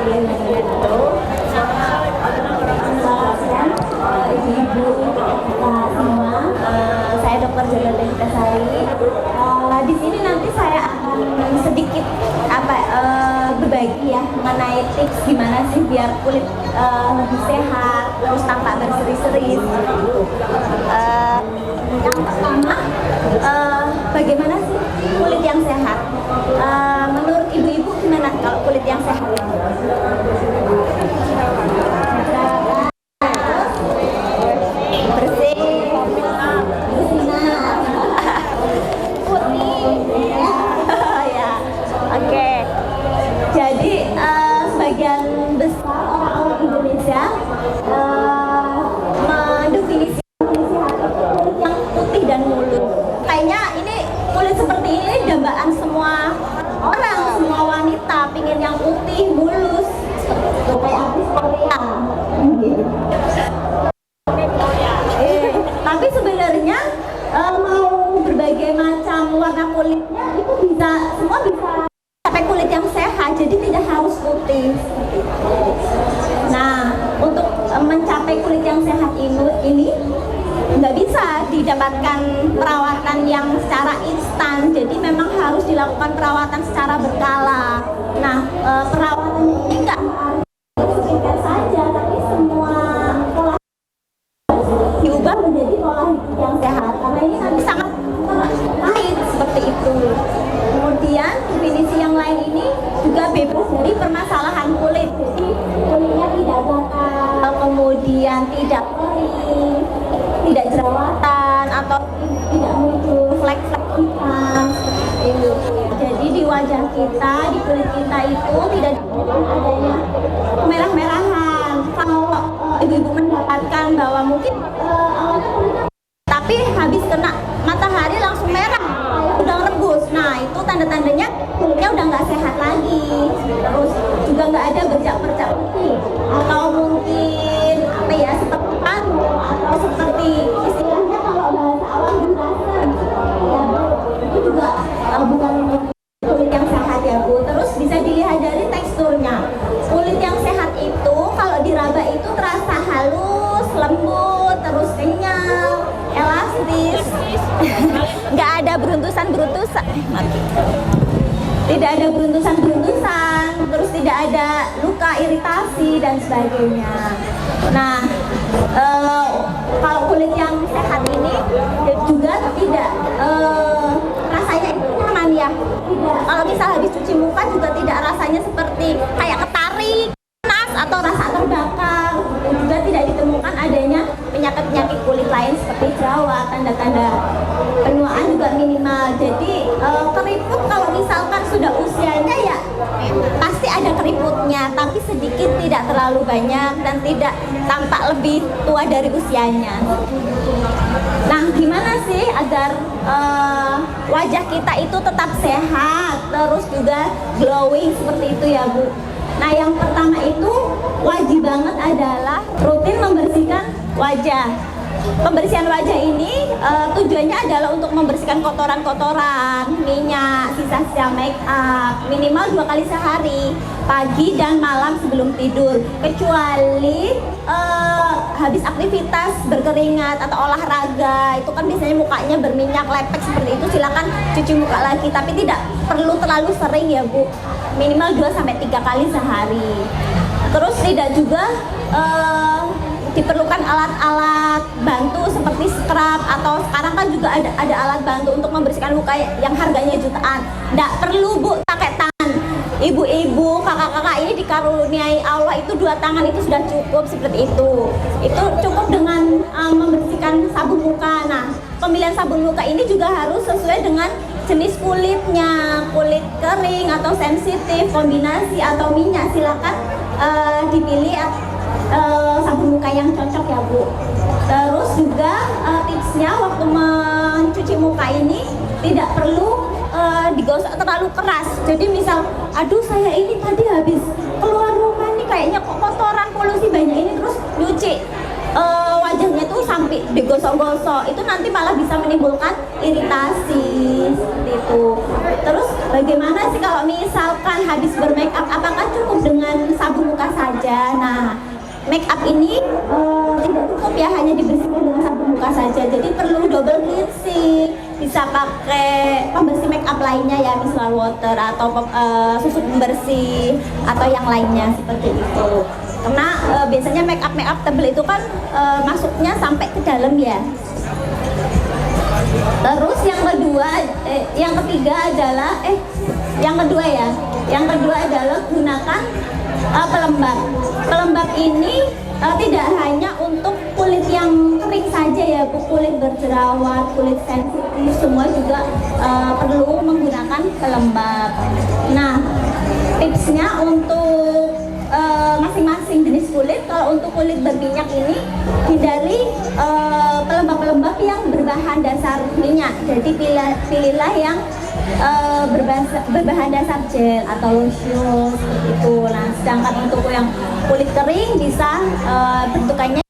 Gitu. Selamat siang, Ibu Kak Sima. Saya Dr. Jabal Devita Sari. Di sini nanti saya akan sedikit berbagi ya mengenai tips gimana sih biar kulit lebih sehat, terus tampak berseri-seri. Yang pertama, bagaimana sih kulit yang sehat? Menurut ibu-ibu gimana kalau kulit yang sehat? Sebagian besar orang-orang Indonesia mendefinisi kulit yang putih dan mulus. Kayaknya ini kulit seperti ini dambaan semua orang, semua wanita pingin yang putih, mulus, kayak artis Korea. Tapi sebenarnya mau berbagai macam warna kulitnya itu bisa, semua bisa sampai kulit yang sehat, jadi tidak harus putih. Nah, untuk mencapai kulit yang sehat ini nggak bisa didapatkan perawatan yang secara instan, jadi memang harus dilakukan perawatan secara berkala. Nah, perawatan ini nggak harus saja, tapi semua pola diubah menjadi pola hidup yang sehat, karena ini nanti sangat baik seperti itu. Kemudian definisi yang lain ini juga bebas dari permasalahan kulit, jadi kulitnya tidak gatal, kemudian tidak kering, tidak jerawatan atau tidak muncul flek-flek hitam. Jadi di wajah kita, di kulit kita itu tidak adanya kemerah-merahan. Kalau ibu-ibu mendapatkan bahwa mungkin awalnya kulitnya, tapi habis kena matahari langsung merah, udah rebus. Nah, itu tanda-tandanya kulitnya udah nggak sehat lagi. Terus juga nggak ada bercak-bercak putih, atau mungkin apa ya, seperti panu, atau seperti istilahnya kalau bahasa awam gurasan. Ya, itu juga bukan kulit yang sehat ya Bu. Terus bisa dilihat dari teksturnya. Kulit yang sehat itu kalau diraba itu terasa halus, lembut, terus kenyal, elastis, nggak ada beruntusan-beruntusan, tidak ada beruntusan-beruntusan, terus tidak ada luka, iritasi dan sebagainya. Nah, kalau kulit yang sehat ini juga tidak rasanya itu nyaman ya. Tidak. Kalau misal habis cuci muka juga tidak rasanya seperti kayak ketarik, panas atau rasa terbakar. Juga tidak ditemukan adanya penyakit-penyakit kulit lain seperti jerawat, tanda-tanda penuaan juga minimal. Jadi keriput kalau misalkan sudah usianya ya pasti ada keriputnya, tapi sedikit, tidak terlalu banyak dan tidak tampak lebih tua dari usianya. Nah, gimana sih agar wajah kita itu tetap sehat, terus juga glowing seperti itu ya Bu? Nah, yang pertama itu wajib banget adalah rutin membersihkan wajah. Pembersihan wajah ini tujuannya adalah untuk membersihkan kotoran-kotoran, minyak, sisa-sisa make up, minimal 2 kali sehari, pagi dan malam sebelum tidur. Kecuali habis aktivitas berkeringat atau olahraga, itu kan biasanya mukanya berminyak, lepek seperti itu, silakan cuci muka lagi, tapi tidak perlu terlalu sering ya Bu, minimal 2-3 kali sehari. Terus tidak juga diperlukan alat-alat bantu seperti scrub, atau sekarang kan juga ada alat bantu untuk membersihkan muka yang harganya jutaan. Nggak perlu Bu pakai tangan. Ibu-ibu, kakak-kakak ini dikaruniai Allah itu 2 tangan itu sudah cukup seperti itu. Itu cukup dengan membersihkan sabun muka. Nah, pemilihan sabun muka ini juga harus sesuai dengan jenis kulitnya, kulit kering atau sensitif, kombinasi atau minyak, silakan dipilih sabun muka yang cocok ya Bu. Terus juga tipsnya waktu mencuci muka ini tidak perlu digosok terlalu keras. Jadi misal, aduh saya ini tadi habis keluar rumah nih kayaknya kok kotoran, polusi banyak ini, terus nyuci wajahnya tuh sampai digosok-gosok, itu nanti malah bisa menimbulkan iritasi seperti itu. Terus bagaimana bagaimana sih kalau misalkan habis bermake up, apakah cukup dengan sabun muka saja? Nah, make up ini tidak cukup ya hanya dibersihkan dengan sabun muka saja, jadi perlu double cleansing. Bisa pakai pembersih make up lainnya ya, micellar water atau susu pembersih atau yang lainnya seperti itu. Karena biasanya make up tebal itu kan masuknya sampai ke dalam ya. Terus yang ketiga adalah gunakan pelembab. Pelembab ini tidak hanya untuk kulit yang kering saja ya Bu, kulit berjerawat, kulit sensitif, semua juga perlu menggunakan pelembab. Nah, tipsnya untuk masing-masing jenis kulit. Kalau untuk kulit berminyak ini hindari pelembab-pelembab yang berbahan dasar minyak. Jadi pilihlah yang berbahan dasar gel atau lotion seperti itu. Nah, sedangkan untuk yang kulit kering bisa bentukannya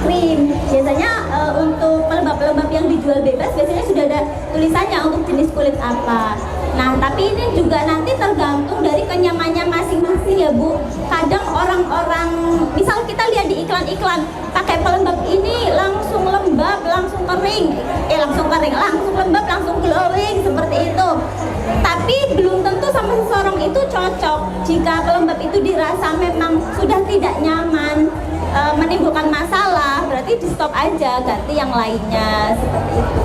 krim. Biasanya untuk pelembab-pelembab yang dijual bebas biasanya sudah ada tulisannya untuk jenis kulit apa. Nah, tapi ini juga nanti tergantung dari kenyamannya masing-masing ya Bu. Kadang orang-orang, misal kita lihat di iklan-iklan, pakai pelembab ini langsung lembab, langsung lembab, langsung glowing seperti itu. Tapi belum tentu sama seseorang itu cocok. Jika pelembab itu dirasa memang sudah tidak nyaman, menimbulkan masalah, berarti di stop aja, ganti yang lainnya seperti itu.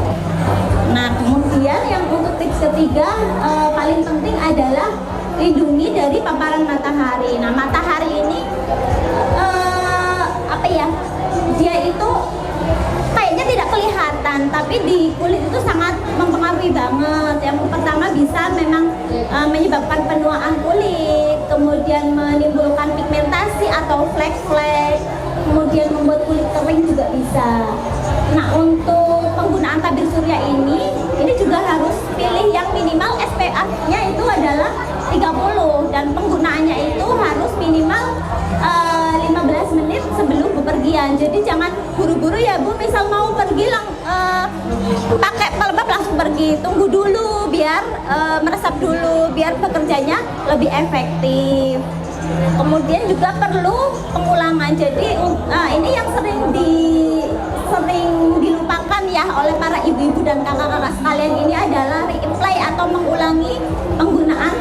Nah, kemudian yang untuk tips ketiga paling penting adalah lindungi dari paparan matahari. Nah, matahari ini dia itu kayaknya tidak kelihatan, tapi di kulit itu sangat mempengaruhi banget. Yang pertama bisa memang menyebabkan penuaan kulit, kemudian menimbulkan pigmentasi atau flek-flek, kemudian membuat kulit kering juga bisa. Nah, untuk penggunaan tabir surya ini juga harus pilih yang minimal SPF-nya itu adalah 30 dan penggunaannya itu harus minimal 15 menit sebelum bepergian. Jadi jangan buru-buru ya Bu, misal mau pergi pakai pelembab langsung pergi. Tunggu dulu biar meresap dulu, biar bekerjanya lebih efektif. Kemudian juga perlu pengulangan. Jadi ini yang sering dilupakan ya oleh para ibu-ibu dan kakak-kakak sekalian, ini adalah reapply atau mengulangi penggunaan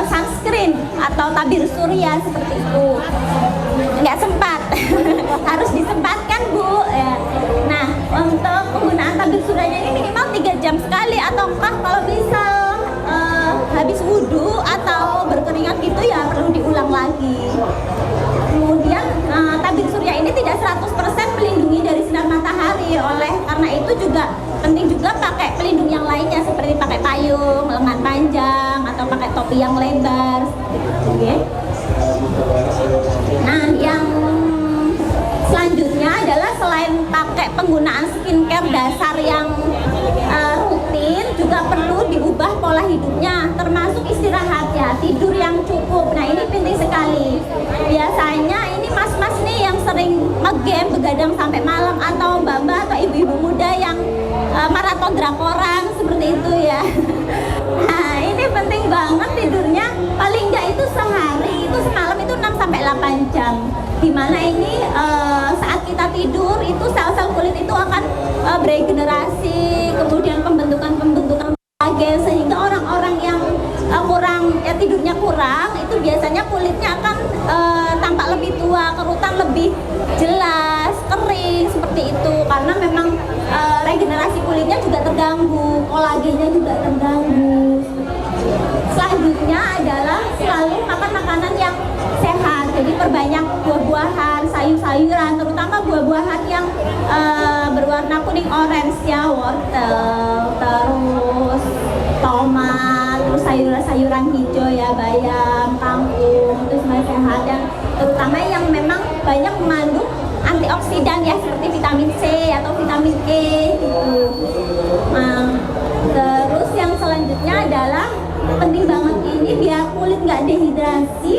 sunscreen atau tabir surya seperti itu. Nggak sempat, harus disempatkan Bu ya. Nah, untuk penggunaan tabir suryanya ini minimal 3 jam sekali, ataukah kalau misal habis wudhu atau berkeringat gitu ya perlu diulang lagi. Kemudian tabir surya ini tidak 100% melindungi dari sinar matahari, karena itu juga penting juga pakai pelindung yang lainnya seperti pakai payung, lengan panjang atau pakai topi yang lebar gitu ya. Nah, yang selanjutnya adalah selain pakai penggunaan skincare dasar yang rutin, juga perlu diubah pola hidupnya, termasuk istirahat ya, tidur yang cukup. Nah, ini penting sekali. Biasanya ini mas-mas nih yang sering nge-game begadang sampai malam, atau mbak-mbak atau ibu-ibu muda yang maraton drakoran seperti itu ya. Nah, ini penting banget tidurnya, paling enggak itu sehari itu semalam itu 6-8 jam. Dimana ini saat kita tidur itu sel-sel kulit itu akan beregenerasi, kemudian pembentukan kollagen, sehingga orang-orang yang tidurnya kurang itu biasanya kulitnya akan tampak lebih tua, kerutan lebih jelas, kering seperti itu, karena memang regenerasi kulitnya juga terganggu, kolagennya juga terganggu. Selanjutnya adalah selalu makan makanan yang sehat, jadi perbanyak buah-buahan, sayur-sayuran, terutama buah-buahan yang berwarna kuning orange ya, wortel, terus tomat, terus sayuran-sayuran hijau ya, bayam, kangkung, itu semua sehat, dan terutama yang memang banyak mengandung antioksidan ya, seperti vitamin C atau vitamin E gitu. Terus yang selanjutnya adalah penting banget ini biar kulit nggak dehidrasi,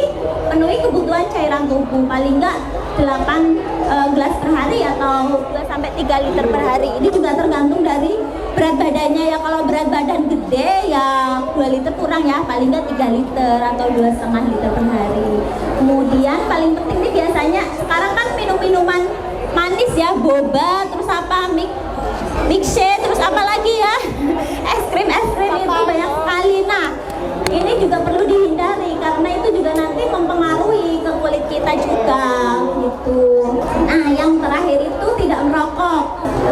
penuhi kebutuhan cairan tubuh paling nggak 8 gelas per hari atau 2-3 liter per hari. Ini juga tergantung dari berat badannya ya. Kalau berat badan gede ya 2 liter kurang ya, paling nggak 3 liter atau 2,5 liter per hari. Kemudian paling penting nih biasanya sekarang kan minum-minuman manis ya, boba, terus apa, milkshake, terus apa lagi ya, es krim itu banyak sekali. Nah, ini juga perlu dihindari karena itu juga nanti mempengaruhi ke kulit kita juga gitu. Nah, yang terakhir itu tidak merokok.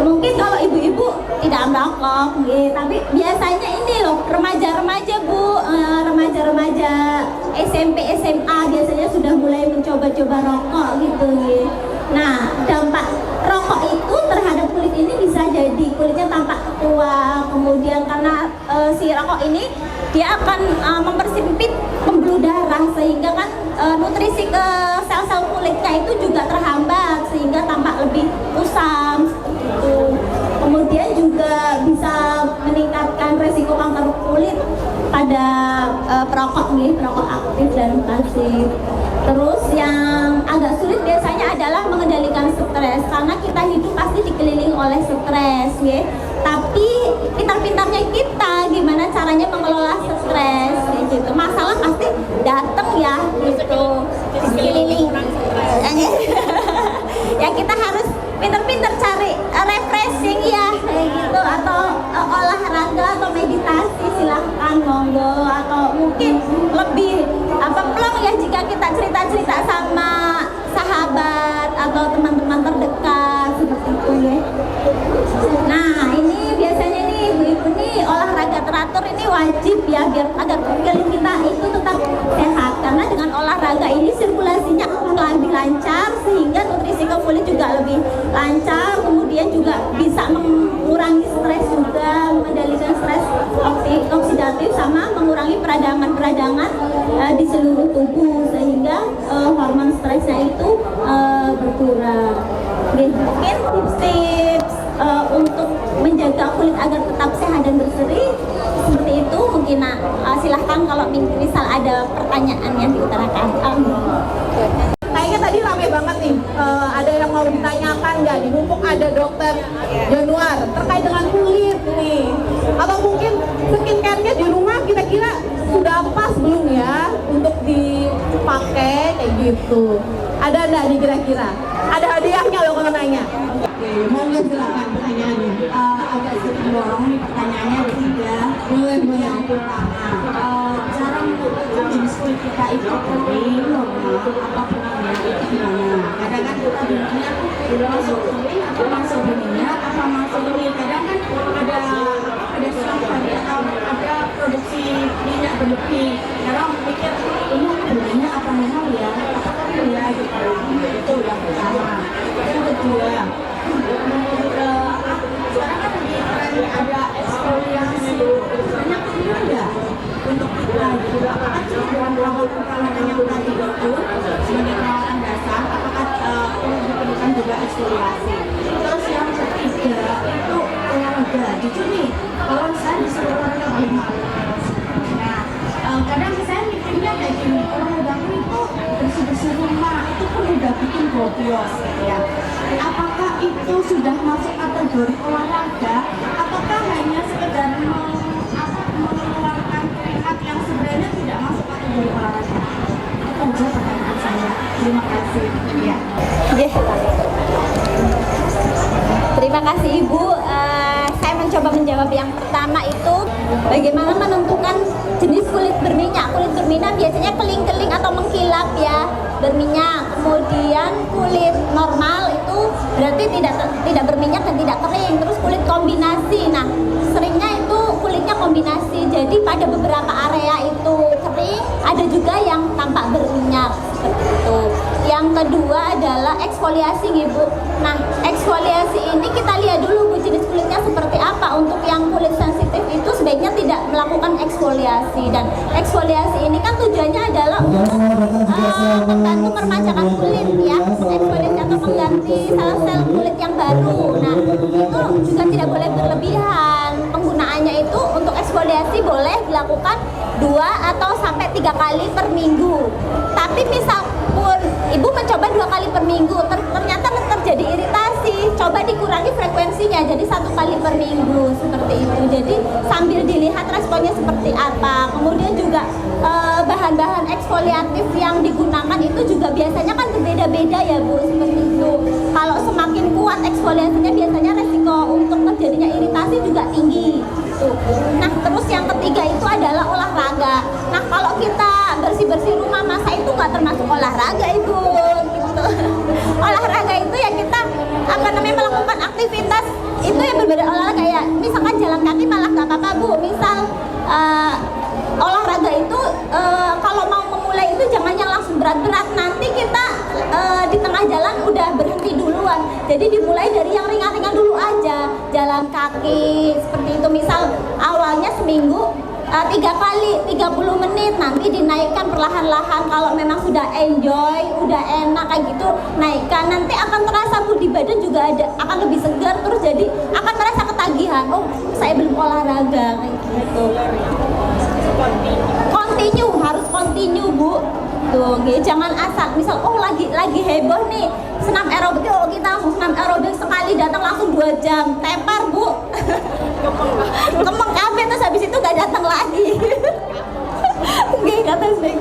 Mungkin kalau ibu-ibu tidak merokok, tapi biasanya ini loh remaja-remaja Bu, remaja-remaja SMP SMA biasanya sudah mulai mencoba-coba rokok gitu ya. Nah, dampak rokok itu terhadap kulit ini bisa jadi kulitnya tampak tua, kemudian karena si rokok ini dia akan mempersempit pembuluh darah sehingga kan nutrisi ke sel-sel kulitnya itu juga terhambat sehingga tampak lebih kusam gitu. Kemudian juga bisa meningkatkan resiko kanker kulit pada perokok nih, perokok aktif dan pasif. Terus yang agak sulit biasanya adalah mengendalikan stres karena kita hidup pasti dikelilingi oleh stres ya. Tapi pintar-pintarnya kita gimana caranya mengelola stres gitu. Masalah pasti datang ya gitu. Dikelilingi. Ya kita harus pintar-pintar cari refreshing ya kayak gitu, atau olahraga atau meditasi silahkan monggo, atau mungkin lebih plong ya jika kita cerita-cerita sama sahabat atau teman-teman terdekat seperti itu ya. Nah, ini biasanya nih ibu-ibu nih olahraga teratur ini wajib ya biar agar kulit kita itu tetap sehat, karena dengan olahraga ini sirkulasinya akan lebih lancar sehingga nutrisi ke kulit juga lebih lancar, kemudian juga bisa mengurangi stres juga, mengendalikan stres oksidatif sama mengurangi peradangan-peradangan di seluruh tubuh sehingga hormon stresnya itu berkurang. Mungkin tips-tips untuk menjaga kulit agar tetap sehat dan berseri seperti itu mungkin. Silahkan kalau misal ada pertanyaan yang diutarakan. Kayaknya tadi rame banget nih, ada yang mau ditanyakan nggak? Di mumpung ada dokter Januar terkait dengan kulit nih, atau mungkin skincare-nya di rumah kira-kira sudah pas belum ya untuk dipakai kayak gitu? Ada nggak nih kira-kira? Ada hadiahnya loh kalau nanya. Oke, monggo silakan pertanyaannya. Agak sedikit dorong nih pertanyaannya ada 3. Boleh. Yang pertama, cara menentukan jenis kulit kita itu kering, normal, apa benangnya itu gimana? Kadang kan kita bilangnya masuk kering atau masuk berminyak apa masuk ini. Kadang kan ada suatu tadi atau ada produksi minyak berlebih. Kadang mikir ini benangnya apa mahal ya? Apakah ya gitu? Itu yang pertama. Yang kedua, sekarang kan lagi tren ada eksfoliasi banyak ya untuk kita gitu. Apakah cuma perawatan yang tadi itu sebagai perawatan dasar, apakah perlu diperlukan juga eksfoliasi? Terus yang ketiga itu olahraga. Jujur nih, kalau saya disuruh olahraga paling males. Nah, kadang saya mikirnya kayak gini, olahraga itu bersih-bersih rumah itu pun udah bikin bobios ya. Apakah itu sudah masuk kategori olahraga ataukah hanya sekedar mengeluarkan keringat yang sebenarnya tidak masuk kategori olahraga? Itu aja pertanyaan saya. Terima kasih. Ya. Terima kasih Ibu. Saya mencoba menjawab yang pertama itu bagaimana menentukan jenis kulit berminyak. Kulit berminyak biasanya keling-keling atau mengkilap ya, berminyak. Kemudian kulit normal itu berarti tidak berminyak dan tidak kering. Terus kulit kombinasi. Nah, seringnya itu kulitnya kombinasi. Jadi pada beberapa area itu kering, ada juga yang tampak berminyak seperti itu. Yang kedua adalah eksfoliasi Ibu. Nah, eksfoliasi ini kita lihat dulu Bu jenis kulitnya seperti apa. Untuk yang kulit sensitif itu sebaiknya tidak melakukan eksfoliasi, dan eksfoliasi ini kan tujuannya adalah untuk membantu meremajakan kulit ya, eksfoliasi atau mengganti sel-sel kulit yang baru. Nah, itu juga tidak boleh berlebihan. Penggunaannya itu untuk eksfoliasi boleh dilakukan 2 atau sampai 3 kali per minggu. Tapi misal pun Ibu mencoba 2 kali per minggu ternyata terjadi iritasi, coba dikurangi frekuensinya jadi 1 kali per minggu seperti itu. Jadi sambil dilihat responnya seperti apa. Kemudian juga bahan-bahan eksfoliatif yang digunakan itu juga biasanya kan berbeda-beda ya Bu, seperti itu. Kalau semakin kuat eksfoliasinya biasanya resiko untuk terjadinya iritasi juga tinggi. Tuh. Nah, terus yang ketiga itu adalah olahraga. Nah, kalau kita bersih-bersih rumah masa itu nggak termasuk olahraga Ibu, gitu. Olahraga itu ya kita melakukan aktivitas itu yang berbeda olahraga ya. Misalkan jalan kaki malah nggak apa-apa Bu. Misal olahraga itu kalau mau memulai itu jangan yang langsung berat-berat. Nanti kita di tengah jalan udah berhenti duluan. Jadi dimulai dari yang ringan-ringan dulu aja. Jalan kaki seperti itu. Misal awalnya seminggu 3 kali 30 menit, nanti dinaikkan perlahan-lahan. Kalau memang sudah enjoy, udah enak kayak gitu, naikkan. Nanti akan terasa Bu di badan juga akan lebih segar, terus jadi akan merasa ketagihan. Oh, saya belum olahraga kayak gitu. Continue, harus continue Bu. Tuh, jangan asal misal lagi heboh nih senam aerobik, kita langsung senam aerobik sekali datang langsung 2 jam, tepar Bu. Kemeng kabeh terus habis itu gak datang lagi. Oke, kata saya.